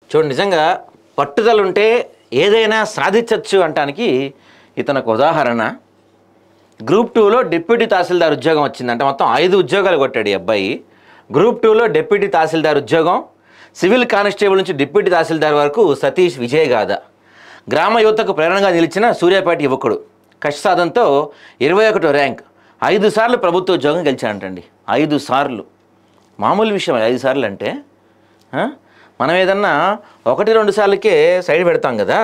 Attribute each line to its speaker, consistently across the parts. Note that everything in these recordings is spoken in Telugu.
Speaker 1: చూడండి, నిజంగా పట్టుదల ఉంటే ఏదైనా సాధించవచ్చు అంటానికి ఇతనికి ఉదాహరణ. గ్రూప్ 2లో డిప్యూటీ తహసీల్దార్ ఉద్యోగం వచ్చిందంటే మొత్తం 5 ఉద్యోగాలు కొట్టాడు ఈ అబ్బాయి. గ్రూప్ 2లో డిప్యూటీ తహసీల్దార్ ఉద్యోగం, సివిల్ కానిస్టేబుల్ నుంచి డిప్యూటీ తహసీల్దార్ వరకు సతీష్ విజయగాథ. గ్రామ యువతకు ప్రేరణగా నిలిచిన సూర్యాపేట యువకుడు కష్టసాధనతో 21వ ర్యాంక్. 5 సార్లు ప్రభుత్వ ఉద్యోగం గెలిచాడంటండి. 5 సార్లు మామూలు విషయం. 5 సార్లు అంటే మనం ఏదన్నా 1-2 సార్లకే సైడ్ పెడతాం కదా.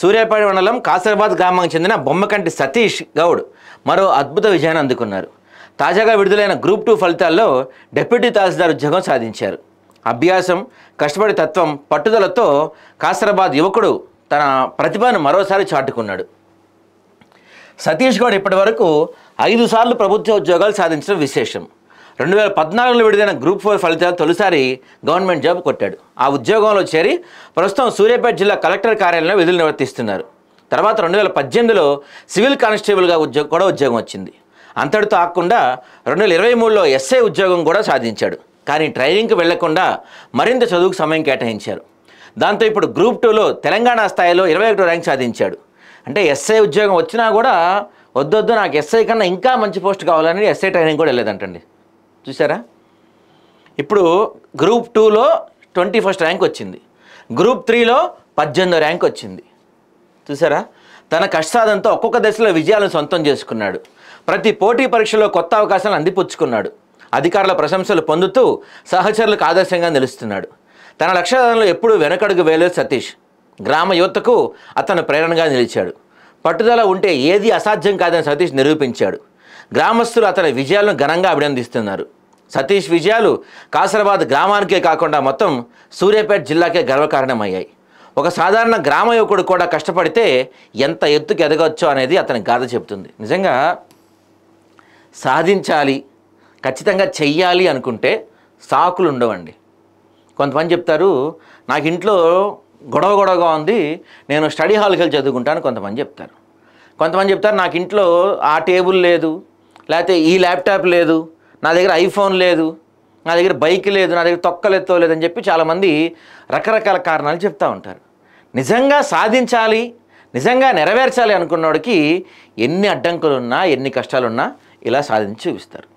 Speaker 1: సూర్యాపేట మండలం కాసరాబాద్ గ్రామానికి చెందిన బొమ్మకంటి సతీష్ గౌడ్ మరో అద్భుత విజయాన్ని అందుకున్నారు. తాజాగా విడుదలైన గ్రూప్ 2 ఫలితాల్లో డిప్యూటీ తహసీల్దార్ ఉద్యోగం సాధించారు. అభ్యాసం, కష్టపడే తత్వం, పట్టుదలతో కాసరాబాద్ యువకుడు తన ప్రతిభను మరోసారి చాటుకున్నాడు. సతీష్ గౌడ్ ఇప్పటి వరకు 5 సార్లు ప్రభుత్వ ఉద్యోగాలు సాధించడం విశేషం. 2014లో విడుదలైన గ్రూప్ 4 ఫలితాలు తొలిసారి గవర్నమెంట్ జాబ్ కొట్టాడు. ఆ ఉద్యోగంలో చేరి ప్రస్తుతం సూర్యాపేట జిల్లా కలెక్టర్ కార్యాలయంలో విధులు నిర్వర్తిస్తున్నారు. తర్వాత 2018లో సివిల్ కానిస్టేబుల్గా ఉద్యోగం వచ్చింది. అంతటితో ఆగకుండా 2023లో ఎస్ఐ ఉద్యోగం కూడా సాధించాడు. కానీ ట్రైనింగ్కి వెళ్లకుండా మరింత చదువుకు సమయం కేటాయించారు. దాంతో ఇప్పుడు గ్రూప్ 2లో తెలంగాణ స్థాయిలో 21వ ర్యాంక్ సాధించాడు. అంటే ఎస్ఐ ఉద్యోగం వచ్చినా కూడా వద్దొద్దు, నాకు ఎస్ఐ కన్నా ఇంకా మంచి పోస్ట్ కావాలని ఎస్ఐ ట్రైనింగ్ కూడా వెళ్ళలేదంటండి. చూసారా? ఇప్పుడు గ్రూప్ 2లో 21st ర్యాంక్ వచ్చింది. గ్రూప్ 3లో 18వ ర్యాంక్ వచ్చింది. చూసారా? తన కష్టసాధనతో ఒక్కొక్క దశలో విజయాలను సొంతం చేసుకున్నాడు. ప్రతి పోటీ పరీక్షలో కొత్త అవకాశాలను అందిపుచ్చుకున్నాడు. అధికారుల ప్రశంసలు పొందుతూ సహచరులకు ఆదర్శంగా నిలుస్తున్నాడు. తన లక్ష్య సాధనలో ఎప్పుడూ వెనకడుగు వేయలేదు సతీష్. గ్రామ యువతకు అతను ప్రేరణగా నిలిచాడు. పట్టుదల ఉంటే ఏది అసాధ్యం కాదని సతీష్ నిరూపించాడు. గ్రామస్తులు అతని విజయాలను ఘనంగా అభినందిస్తున్నారు. సతీష్ విజయాలు కాసరాబాద్ గ్రామానికే కాకుండా మొత్తం సూర్యాపేట జిల్లాకే గర్వకారణమయ్యాయి. ఒక సాధారణ గ్రామ యువకుడు కూడా కష్టపడితే ఎంత ఎత్తుకు ఎదగొచ్చో అనేది అతని గాథ చెబుతుంది. నిజంగా సాధించాలి, ఖచ్చితంగా చెయ్యాలి అనుకుంటే సాకులు ఉండవండి. కొంతమంది చెప్తారు, నాకు ఇంట్లో గొడవగా ఉంది, నేను స్టడీ హాల్కి వెళ్ళి చదువుకుంటాను కొంతమంది చెప్తారు. కొంతమంది చెప్తారు, నాకు ఇంట్లో ఆ టేబుల్ లేదు, లేకపోతే ఈ ల్యాప్టాప్ లేదు, నా దగ్గర ఐఫోన్ లేదు, నా దగ్గర బైక్ లేదు, నా దగ్గర తొక్కలెత్తో లేదని చెప్పి చాలామంది రకరకాల కారణాలు చెప్తూ ఉంటారు. నిజంగా సాధించాలి, నిజంగా నెరవేర్చాలి అనుకున్నవాడికి ఎన్ని అడ్డంకులున్నా, ఎన్ని కష్టాలున్నా ఇలా సాధించి చూపిస్తారు.